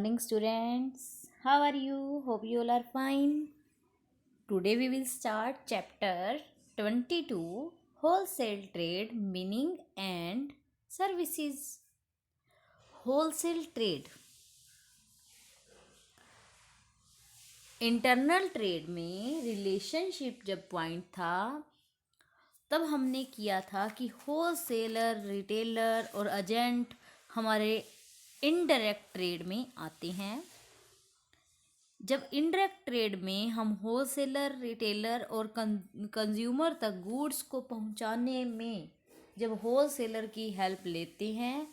morning, students. How are you? Hope you all are fine. Today we will start chapter 22, Wholesale Trade, Meaning and Services. Wholesale Trade. Internal trade में relationship जब point था तब हमने किया था कि wholesaler, retailer और agent हमारे इनडायरेक्ट ट्रेड में आते हैं। जब इनडायरेक्ट ट्रेड में हम होलसेलर, रिटेलर और कंज्यूमर तक गुड्स को पहुंचाने में जब होलसेलर की हेल्प लेते हैं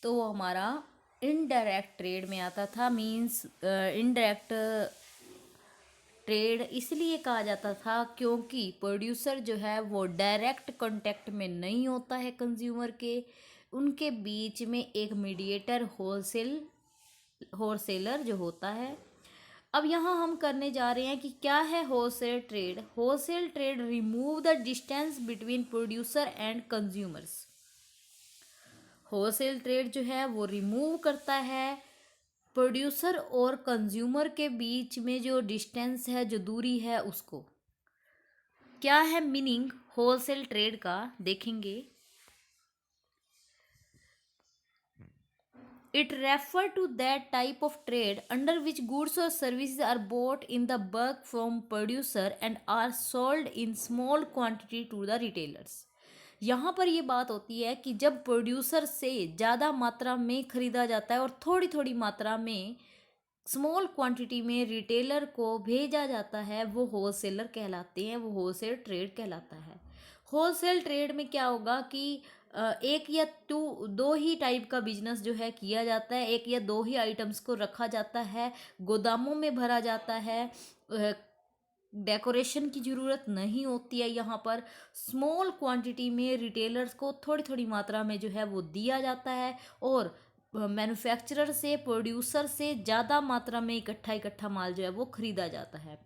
तो वो हमारा इनडायरेक्ट ट्रेड में आता था। मींस इनडायरेक्ट ट्रेड इसलिए कहा जाता था क्योंकि प्रोड्यूसर जो है वो डायरेक्ट कांटेक्ट में नहीं होता है कंज्यूमर के, उनके बीच में एक मीडिएटर होलसेलर जो होता है। अब यहाँ हम करने जा रहे हैं कि क्या है wholesale trade. Wholesale trade remove the distance between producer and consumers. Wholesale trade जो है वो रिमूव करता है प्रोड्यूसर और कंज्यूमर के बीच में जो डिस्टेंस है, जो दूरी है उसको। क्या है मीनिंग होलसेल ट्रेड का देखेंगे। It refers to that type of trade under which goods or services are bought in the bulk from producer and are sold in small quantity to the retailers. यहाँ पर ये बात होती है कि जब प्रोड्यूसर से ज़्यादा मात्रा में ख़रीदा जाता है और थोड़ी थोड़ी मात्रा में स्मॉल क्वांटिटी में रिटेलर को भेजा जाता है, वो होलसेलर कहलाते हैं, वो होलसेल ट्रेड कहलाता है। होलसेल ट्रेड में क्या होगा कि एक या दो ही टाइप का बिजनेस जो है किया जाता है, एक या दो ही आइटम्स को रखा जाता है, गोदामों में भरा जाता है, डेकोरेशन की ज़रूरत नहीं होती है। यहाँ पर स्मॉल क्वांटिटी में रिटेलर्स को थोड़ी थोड़ी मात्रा में जो है वो दिया जाता है और मैन्युफैक्चरर से, प्रोड्यूसर से ज़्यादा मात्रा में इकट्ठा माल जो है वो ख़रीदा जाता है।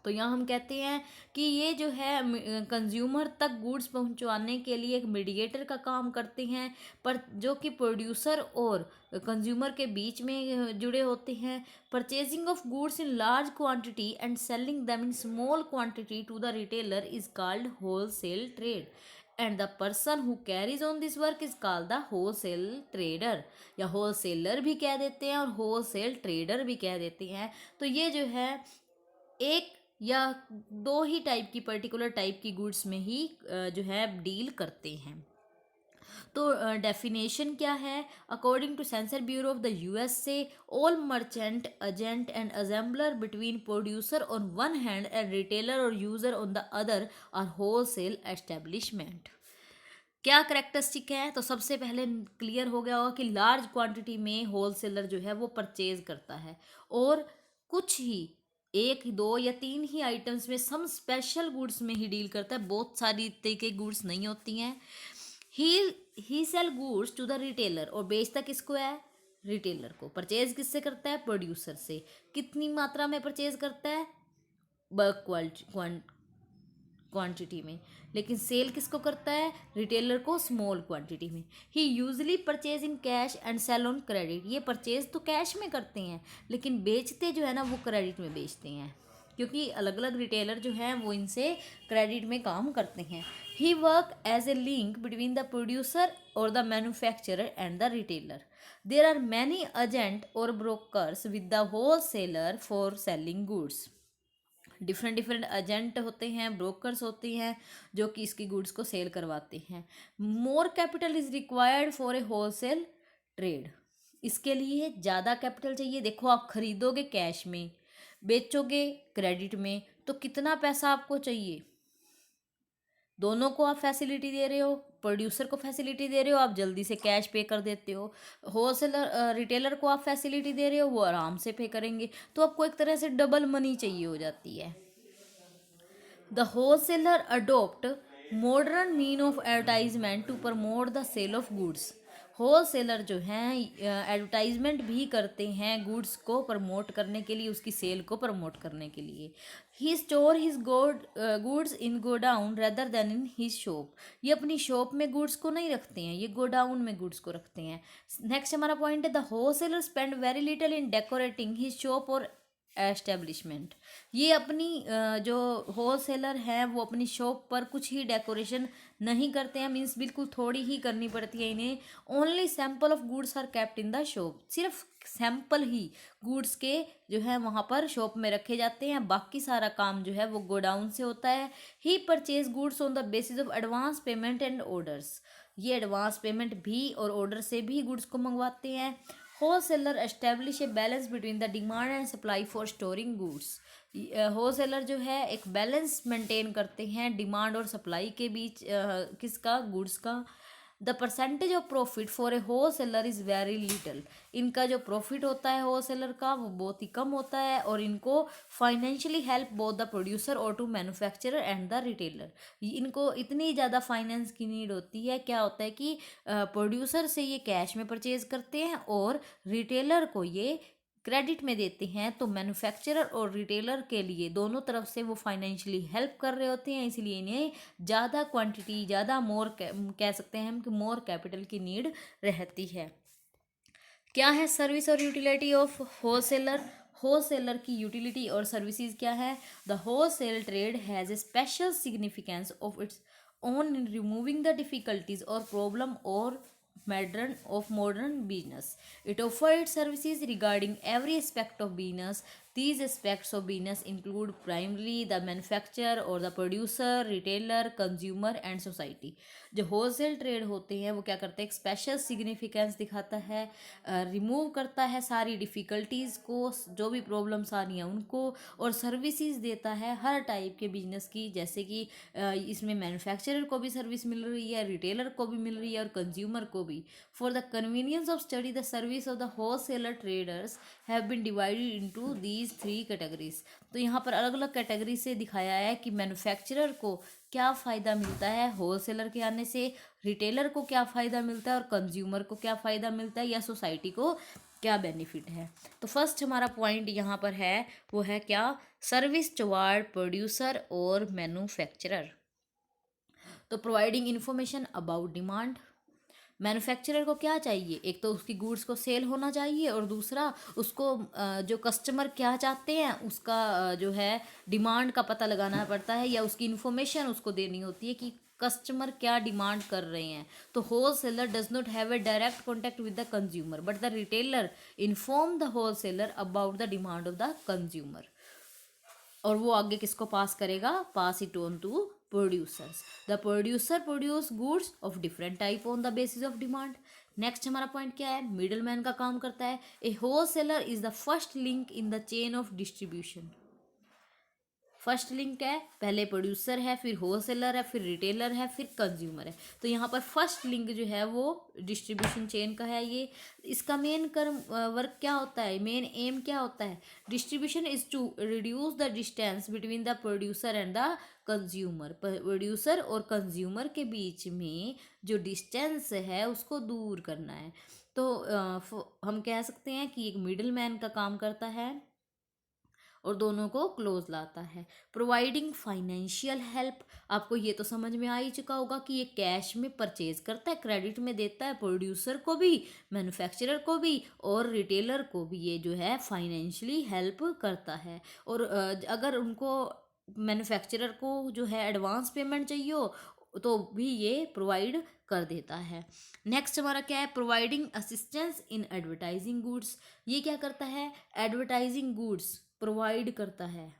तो यहाँ हम कहते हैं कि ये जो है कंज्यूमर तक गुड्स पहुंचवाने के लिए एक मीडिएटर का काम करते हैं, पर जो कि प्रोड्यूसर और कंज्यूमर के बीच में जुड़े होते हैं। Purchasing of goods in large quantity and selling them in small quantity to the retailer is called wholesale trade and the person who carries on this work is called the wholesale trader, या wholesaler भी कह देते हैं और wholesale trader भी कह देते हैं। तो ये जो है एक या दो ही टाइप की, पर्टिकुलर टाइप की गुड्स में ही जो है डील करते हैं। तो डेफिनेशन क्या है। According to census bureau of the USA, all merchant, agent and assembler between producer on one hand and retailer और user on the other are wholesale establishment. क्या करेक्टरिस्टिक है, तो सबसे पहले क्लियर हो गया होगा कि लार्ज क्वांटिटी में होलसेलर जो है वो परचेज करता है और कुछ ही एक, दो या तीन ही आइटम्स में, सम स्पेशल गुड्स में ही डील करता है। बहुत सारी तरह के गुड्स नहीं होती हैं। He sell goods to the retailer, और बेचता किसको है, रिटेलर को। परचेज किससे करता है, प्रोड्यूसर से। कितनी मात्रा में परचेज करता है, बल्क क्वांटिटी में। लेकिन सेल किसको करता है, रिटेलर को, स्मॉल क्वांटिटी में। He usually purchase in cash and sell on credit. ये परचेज तो कैश में करते हैं लेकिन बेचते जो है ना वो क्रेडिट में बेचते हैं, क्योंकि अलग अलग रिटेलर जो हैं वो इनसे क्रेडिट में काम करते हैं। He work as a link between the producer और the manufacturer and the retailer. There are many agent और brokers with the wholesaler for selling goods. Different agent होते हैं, ब्रोकर्स होते हैं जो कि इसकी गुड्स को सेल करवाते हैं। More capital is required for a wholesale trade. इसके लिए ज़्यादा कैपिटल चाहिए। देखो, आप खरीदोगे कैश में, बेचोगे क्रेडिट में, तो कितना पैसा आपको चाहिए। दोनों को आप फैसिलिटी दे रहे हो, प्रोड्यूसर को फैसिलिटी दे रहे हो, आप जल्दी से कैश पे कर देते हो। होलसेलर, रिटेलर को आप फैसिलिटी दे रहे हो, वो आराम से पे करेंगे। तो आपको एक तरह से डबल मनी चाहिए हो जाती है। The wholesaler adopt modern mean of advertisement to promote the sale of goods. Wholesaler जो हैं एडवर्टाइजमेंट भी करते हैं गुड्स को प्रमोट करने के लिए, उसकी सेल को प्रमोट करने के लिए। He store his goods in godown rather than in his shop. ये अपनी शॉप में गुड्स को नहीं रखते हैं, ये गोडाउन में गुड्स को रखते हैं। नेक्स्ट हमारा पॉइंट है the wholesaler spend very little in decorating his shop और एस्टेब्लिशमेंट। ये अपनी जो होल सेलर हैं वो अपनी शॉप पर कुछ ही डेकोरेशन नहीं करते हैं, मीन्स बिल्कुल थोड़ी ही करनी पड़ती है इन्हें। Only sample of goods are kept in the shop. सिर्फ सैंपल ही गुड्स के जो है वहाँ पर शॉप में रखे जाते हैं, बाकी सारा काम जो है वो गोडाउन से होता है। He purchase goods on the basis of advance payment and orders. ये एडवांस पेमेंट भी और ऑर्डर से भी गुड्स को मंगवाते हैं। Wholesaler establish a balance between the demand and supply for storing goods. Wholesaler जो है एक बैलेंस मेंटेन करते हैं डिमांड और सप्लाई के बीच, किसका, गुड्स का। The percentage of profit for a wholesaler is very little. इनका जो प्रॉफिट होता है होल सेलर का वो बहुत ही कम होता है, और इनको financially help both the producer और to manufacturer and the retailer. इनको इतनी ज़्यादा फाइनेंस की नीड होती है, क्या होता है कि प्रोड्यूसर से ये कैश में परचेज करते हैं और रिटेलर को ये क्रेडिट में देते हैं। तो मैन्युफैक्चरर और रिटेलर के लिए दोनों तरफ से वो फाइनेंशियली हेल्प कर रहे होते हैं, इसलिए इन्हें ज़्यादा क्वांटिटी, ज़्यादा मोर कह सकते हैं हम कि मोर कैपिटल की नीड रहती है। क्या है सर्विस और यूटिलिटी ऑफ होलसेलर? होलसेलर की यूटिलिटी और सर्विसेज क्या है? The wholesale trade has a special significance of its own in removing the difficulties और प्रॉब्लम और modern business. It offers services regarding every aspect of business. These aspects of business include primarily the manufacturer or the producer, retailer, consumer and society. जो wholesale trade होते हैं वो क्या करते हैं, एक स्पेशल सिग्निफिकेंस दिखाता है, रिमूव करता है सारी डिफ़िकल्टीज़ को, जो भी प्रॉब्लम्स आ रही हैं उनको, और सर्विसेज देता है हर टाइप के बिजनेस की, जैसे कि इसमें मैन्युफैक्चरर को भी सर्विस मिल रही है, रिटेलर को भी मिल रही है और कंज्यूमर को भी। For the convenience of study the service of the wholesaler traders have been divided into these 3 categories. तो यहाँ पर अलग अलग कैटेगरी से दिखाया है कि मैन्युफैक्चरर को क्या फ़ायदा मिलता है होलसेलर के आने से, रिटेलर को क्या फ़ायदा मिलता है और कंज्यूमर को क्या फ़ायदा मिलता है, या सोसाइटी को क्या बेनिफिट है। तो फर्स्ट हमारा पॉइंट यहाँ पर है वो है क्या, सर्विस टुवर्ड प्रोड्यूसर और मैन्युफैक्चरर। तो providing information about demand. Manufacturer को क्या चाहिए, एक तो उसकी गुड्स को सेल होना चाहिए, और दूसरा उसको जो कस्टमर क्या चाहते हैं उसका जो है डिमांड का पता लगाना पड़ता है, या उसकी इन्फॉर्मेशन उसको देनी होती है कि कस्टमर क्या डिमांड कर रहे हैं। तो wholesaler does not have a direct contact with the consumer but the retailer inform the wholesaler about the demand of the consumer, और वो आगे किसको पास करेगा, pass it on to producers. The producer produce goods of different type on the basis of demand. Next हमारा point क्या है, middle man का काम करता है। A wholesaler is the first link in the chain of distribution. First link है, पहले producer है, फिर होलसेलर है, फिर रिटेलर है, फिर कंज्यूमर है। तो यहाँ पर फर्स्ट लिंक जो है वो डिस्ट्रीब्यूशन चेन का है। ये इसका मेन कर्म वर्क क्या होता है, मेन एम क्या होता है, distribution is to reduce the distance between the producer and the consumer. Producer और कंज्यूमर के बीच में जो डिस्टेंस है उसको दूर करना है। तो हम कह सकते हैं कि एक मिडिल मैन का काम करता है और दोनों को क्लोज लाता है। प्रोवाइडिंग फाइनेंशियल हेल्प, आपको ये तो समझ में आ ही चुका होगा कि ये कैश में परचेज करता है, क्रेडिट में देता है, प्रोड्यूसर को भी, मैन्युफैक्चरर को भी और रिटेलर को भी ये जो है फाइनेंशियली हेल्प करता है। और अगर उनको मैन्युफैक्चरर को जो है एडवांस पेमेंट चाहिए हो तो भी ये प्रोवाइड कर देता है। नेक्स्ट हमारा क्या है, providing assistance in advertising goods. ये क्या करता है, एडवर्टाइजिंग गुड्स प्रोवाइड करता है,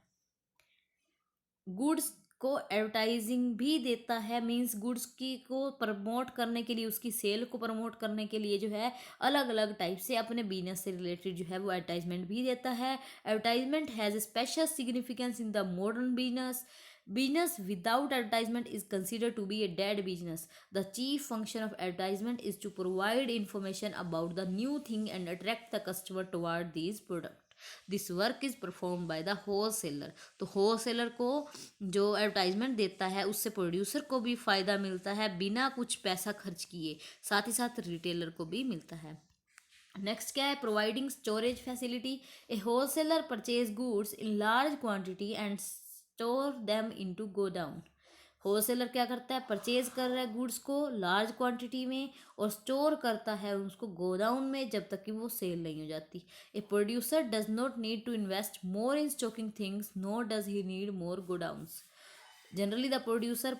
गुड्स को एडवर्टाइजिंग भी देता है, मींस गुड्स की को प्रमोट करने के लिए, उसकी सेल को प्रमोट करने के लिए जो है अलग अलग टाइप से अपने बिजनेस से रिलेटेड जो है वो एडवर्टाइजमेंट भी देता है। Advertisement has special significance in the modern business. Business without advertisement is considered to be a dead business. The chief function of advertisement is to provide information about the new thing and attract the customer toward these products. This work is perform by the wholesaler. तो wholesaler को जो advertisement देता है उससे producer को भी फ़ायदा मिलता है बिना कुछ पैसा खर्च किए, साथ ही साथ रिटेलर को भी मिलता है। नेक्स्ट क्या है, providing storage facility. A wholesaler purchase goods in large quantity and store them into godown. Wholesaler क्या करता है, परचेज कर रहा है गुड्स को लार्ज क्वांटिटी में और स्टोर करता है उसको गोडाउन में जब तक कि वो सेल नहीं हो जाती। A producer does not need to invest more in stocking things nor does he need more godowns. Generally the producer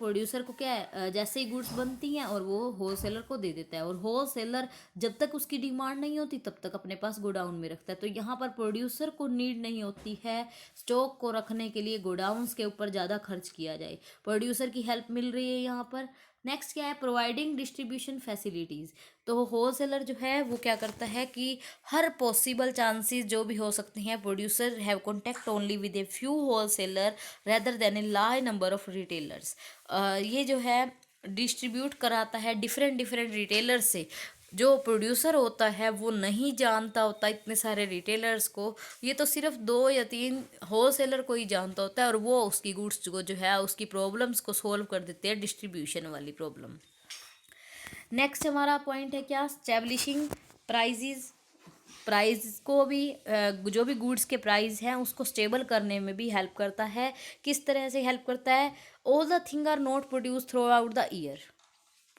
को क्या है, जैसे ही गुड्स बनती हैं और वो होलसेलर को दे देता है, और होलसेलर जब तक उसकी डिमांड नहीं होती तब तक अपने पास गोडाउन में रखता है। तो यहाँ पर प्रोड्यूसर को नीड नहीं होती है स्टॉक को रखने के लिए गोडाउंस के ऊपर ज़्यादा खर्च किया जाए, प्रोड्यूसर की हेल्प मिल रही है यहाँ पर। नेक्स्ट क्या है, प्रोवाइडिंग डिस्ट्रीब्यूशन फैसिलिटीज़। तो होलसेलर जो है वो क्या करता है कि हर पॉसिबल चांसेस जो भी हो सकते हैं, producer have contact only with a few wholesaler rather than a large number of retailers. ये जो है डिस्ट्रीब्यूट कराता है डिफरेंट डिफरेंट रिटेलर से। जो प्रोड्यूसर होता है वो नहीं जानता होता इतने सारे रिटेलर्स को, ये तो सिर्फ 2 या 3 होलसेलर को ही जानता होता है, और वो उसकी गुड्स को जो है उसकी प्रॉब्लम्स को सोल्व कर देते हैं, डिस्ट्रीब्यूशन वाली प्रॉब्लम। नेक्स्ट हमारा पॉइंट है क्या, स्टैब्लिशिंग प्राइजेज। प्राइस को भी जो भी गुड्स के प्राइस हैं उसको स्टेबल करने में भी हेल्प करता है। किस तरह से हेल्प करता है, all the thing are not produce throughout the year.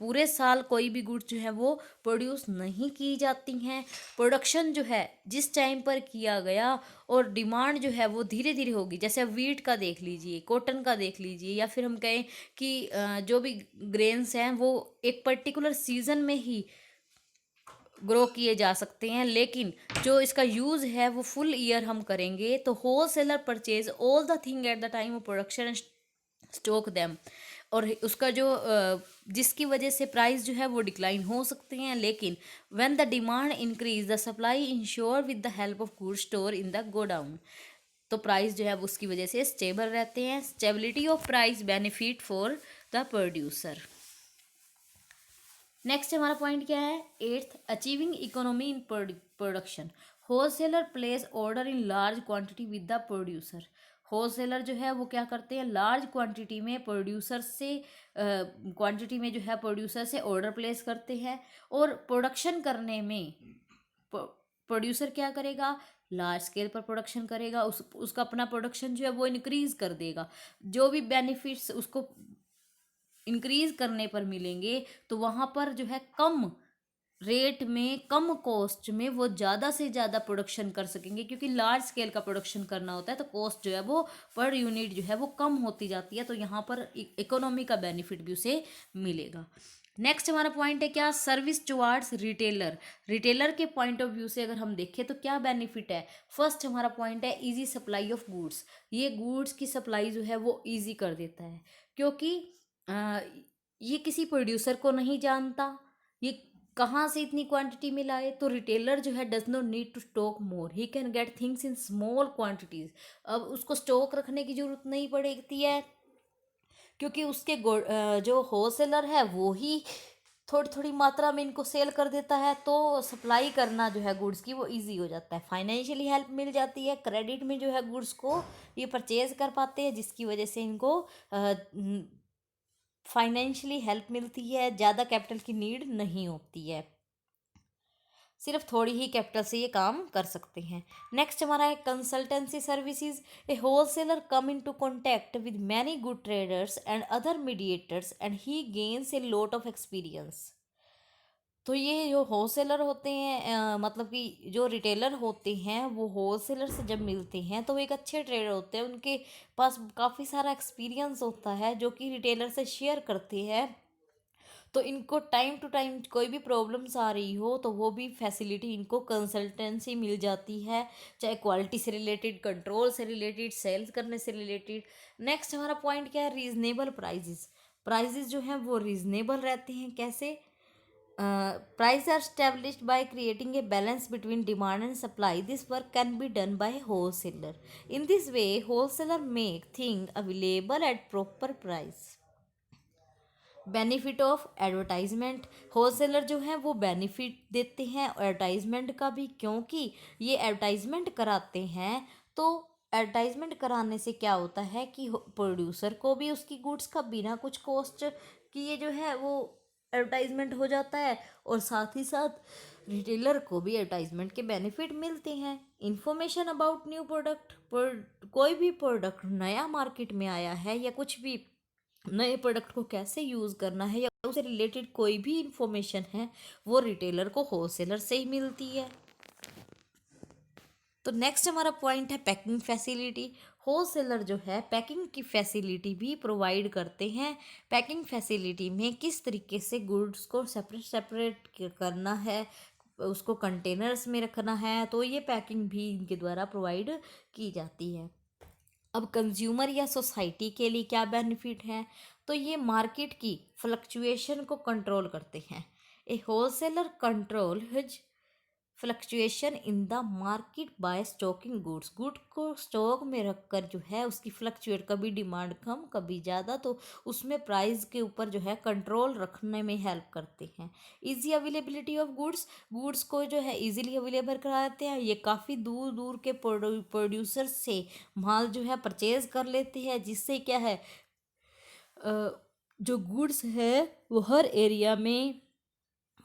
पूरे साल कोई भी गुड्स जो है वो प्रोड्यूस नहीं की जाती हैं। प्रोडक्शन जो है जिस टाइम पर किया गया और डिमांड जो है वो धीरे धीरे होगी। जैसे अब वीट का देख लीजिए, कॉटन का देख लीजिए, या फिर हम कहें कि जो भी ग्रेन्स हैं वो एक पर्टिकुलर सीजन में ही ग्रो किए जा सकते हैं, लेकिन जो इसका यूज़ है वो फुल ईयर हम करेंगे। तो wholesaler purchase all the thing at the time of production stock them. और उसका जो जिसकी वजह से प्राइस जो है वो डिक्लाइन हो सकते हैं, लेकिन when the demand increase the supply ensure with the help of good store in the godown. तो प्राइस जो है वो उसकी वजह से स्टेबल रहते हैं। Stability of price benefit for the producer. Next हमारा पॉइंट क्या है, 8th, achieving economy in production. Wholesaler place order in large quantity with the producer. Wholesaler जो है वो क्या करते हैं, लार्ज क्वांटिटी में प्रोड्यूसर से जो है प्रोड्यूसर से ऑर्डर प्लेस करते हैं, और प्रोडक्शन करने में प्रोड्यूसर क्या करेगा, लार्ज स्केल पर प्रोडक्शन करेगा, उसका अपना प्रोडक्शन जो है वो इंक्रीज कर देगा। जो भी बेनिफिट्स उसको इंक्रीज करने पर मिलेंगे तो वहाँ पर जो है कम रेट में कम कॉस्ट में वो ज़्यादा से ज़्यादा प्रोडक्शन कर सकेंगे, क्योंकि लार्ज स्केल का प्रोडक्शन करना होता है तो कॉस्ट जो है वो पर यूनिट जो है वो कम होती जाती है। तो यहाँ पर इकोनॉमी का बेनिफिट भी उसे मिलेगा। नेक्स्ट हमारा पॉइंट है क्या, सर्विस टुवार्ड्स रिटेलर। रिटेलर के पॉइंट ऑफ व्यू से अगर हम देखें तो क्या बेनिफिट है। फर्स्ट हमारा पॉइंट है इजी सप्लाई ऑफ गुड्स। ये गुड्स की सप्लाई जो है वो ईजी कर देता है, क्योंकि ये किसी प्रोड्यूसर को नहीं जानता ये कहाँ से इतनी क्वांटिटी में लाए। तो रिटेलर जो है does not need to stock more, he can get things in small quantities. अब उसको स्टॉक रखने की जरूरत नहीं पड़ती है, क्योंकि उसके जो होलसेलर है वो ही थोड़ी थोड़ी मात्रा में इनको सेल कर देता है। तो सप्लाई करना जो है गुड्स की वो इजी हो जाता है, फाइनेंशियली हेल्प मिल जाती है, क्रेडिट में जो है गुड्स को ये परचेज कर पाते हैं, जिसकी वजह से इनको फाइनेंशियली हेल्प मिलती है, ज़्यादा कैपिटल की नीड नहीं होती है, सिर्फ थोड़ी ही कैपिटल से ये काम कर सकते हैं। नेक्स्ट हमारा है consultancy services. A wholesaler come into contact with many good traders and other mediators and he gains a lot of experience. तो ये जो होलसेलर होते हैं मतलब कि जो रिटेलर होते हैं वो होलसेलर से जब मिलते हैं तो वो एक अच्छे ट्रेडर होते हैं, उनके पास काफ़ी सारा एक्सपीरियंस होता है जो कि रिटेलर से शेयर करते हैं। तो इनको टाइम टू टाइम कोई भी प्रॉब्लम्स आ रही हो तो वो भी फैसिलिटी इनको कंसल्टेंसी मिल जाती है, चाहे क्वालिटी से रिलेटेड, कंट्रोल से रिलेटेड, सेल्स करने से रिलेटेड। नेक्स्ट हमारा पॉइंट क्या है, रीजनेबल प्राइजेस। प्राइजेस जो हैं वो रीजनेबल रहते हैं। कैसे, prices are established by creating a balance between demand and supply. This work can be done by wholesaler. In this way, wholesaler make things available at proper price. Benefit of advertisement, wholesaler जो हैं वो benefit देते हैं advertisement का भी, क्योंकि ये advertisement कराते हैं। तो एडवर्टाइजमेंट कराने से क्या होता है कि प्रोड्यूसर को भी उसकी गुड्स का बिना कुछ कॉस्ट किए जो है वो एडवर्टाइजमेंट हो जाता है, और साथ ही साथ रिटेलर को भी एडवर्टाइजमेंट के बेनिफिट मिलते हैं। इंफॉर्मेशन अबाउट न्यू प्रोडक्ट, कोई भी प्रोडक्ट नया मार्केट में आया है या कुछ भी नए प्रोडक्ट को कैसे यूज़ करना है या उससे रिलेटेड कोई भी इंफॉर्मेशन है, वो रिटेलर को होलसेलर से ही मिलती है। तो नेक्स्ट हमारा पॉइंट है पैकिंग फैसिलिटी। होलसेलर जो है पैकिंग की फैसिलिटी भी प्रोवाइड करते हैं। पैकिंग फैसिलिटी में किस तरीके से गुड्स को सेपरेट सेपरेट करना है, उसको कंटेनर्स में रखना है, तो ये पैकिंग भी इनके द्वारा प्रोवाइड की जाती है। अब कंज्यूमर या सोसाइटी के लिए क्या बेनिफिट है, तो ये मार्केट की फ्लक्चुएशन को कंट्रोल करते हैं। A wholesaler control his fluctuation in the market by stocking goods, good को स्टॉक में रखकर जो है उसकी फ्लक्चुएट, कभी डिमांड कम कभी ज़्यादा, तो उसमें प्राइस के ऊपर जो है कंट्रोल रखने में हेल्प करते हैं। Easy availability of goods, goods को जो है इजीली अवेलेबल कराते हैं। ये काफ़ी दूर दूर के प्रोड्यूसर से माल जो है परचेज कर लेते हैं, जिससे क्या है जो गुड्स है वो हर एरिया में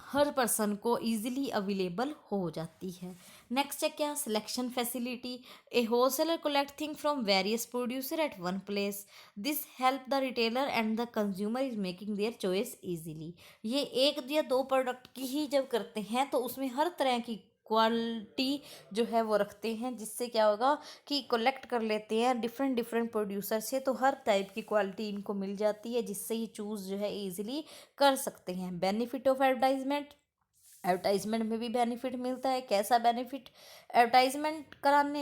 हर पर्सन को इजीली अवेलेबल हो जाती है। नेक्स्ट है क्या, selection facility. A wholesaler collect thing from various producer at one place, this help the retailer and the consumer is making their choice easily. ये एक या दो प्रोडक्ट की ही जब करते हैं तो उसमें हर तरह की क्वालिटी जो है वो रखते हैं, जिससे क्या होगा कि कलेक्ट कर लेते हैं डिफरेंट डिफरेंट प्रोड्यूसर से, तो हर टाइप की क्वालिटी इनको मिल जाती है, जिससे ये चूज़ जो है इजीली कर सकते हैं। बेनिफिट ऑफ एडवर्टाइजमेंट, एडवर्टाइजमेंट में भी बेनिफिट मिलता है। कैसा बेनिफिट, एडवर्टाइजमेंट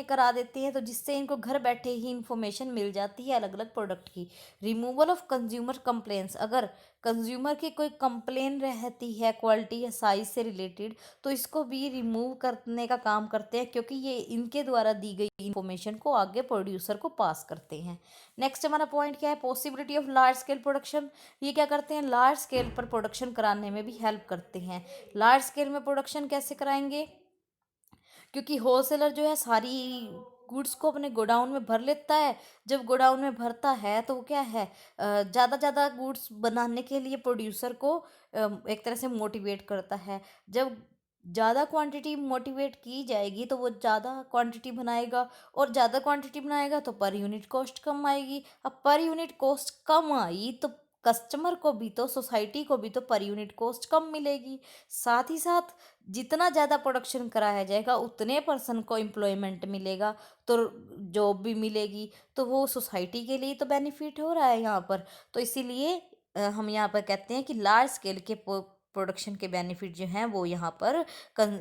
करा देते हैं तो जिससे इनको घर बैठे ही इंफॉर्मेशन मिल जाती है अलग अलग प्रोडक्ट की। रिमूवल ऑफ कंज्यूमर कंप्लेंट्स, अगर कंज्यूमर की कोई कंप्लेन रहती है क्वालिटी या साइज से रिलेटेड, तो इसको भी रिमूव करने का काम करते हैं, क्योंकि ये इनके द्वारा दी गई इंफॉर्मेशन को आगे प्रोड्यूसर को पास करते हैं। नेक्स्ट हमारा पॉइंट क्या है, possibility of large scale production. ये क्या करते हैं, लार्ज स्केल पर प्रोडक्शन कराने में भी हेल्प करते हैं। लार्ज स्केल में प्रोडक्शन कैसे कराएंगे, क्योंकि होलसेलर जो है सारी गुड्स को अपने गोडाउन में भर लेता है। जब गोडाउन में भरता है तो वो क्या है, ज़्यादा ज़्यादा गुड्स बनाने के लिए प्रोड्यूसर को एक तरह से मोटिवेट करता है। जब ज़्यादा क्वांटिटी मोटिवेट की जाएगी तो वो ज़्यादा क्वांटिटी बनाएगा, और ज़्यादा क्वांटिटी बनाएगा तो पर यूनिट कॉस्ट कम आएगी। अब पर यूनिट कॉस्ट कम आई तो कस्टमर को भी तो सोसाइटी को भी तो पर यूनिट कॉस्ट कम मिलेगी। साथ ही साथ जितना ज़्यादा प्रोडक्शन कराया जाएगा उतने पर्सन को एम्प्लॉयमेंट मिलेगा, तो जॉब भी मिलेगी, तो वो सोसाइटी के लिए तो बेनिफिट हो रहा है यहाँ पर। तो इसीलिए हम यहाँ पर कहते हैं कि लार्ज स्केल के प्रोडक्शन के बेनिफिट जो हैं वो यहाँ पर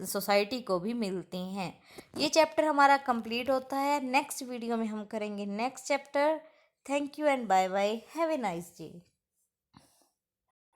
सोसाइटी को भी मिलते हैं। ये चैप्टर हमारा कंप्लीट होता है। नेक्स्ट वीडियो में हम करेंगे next chapter. Thank you and bye bye, have a nice day.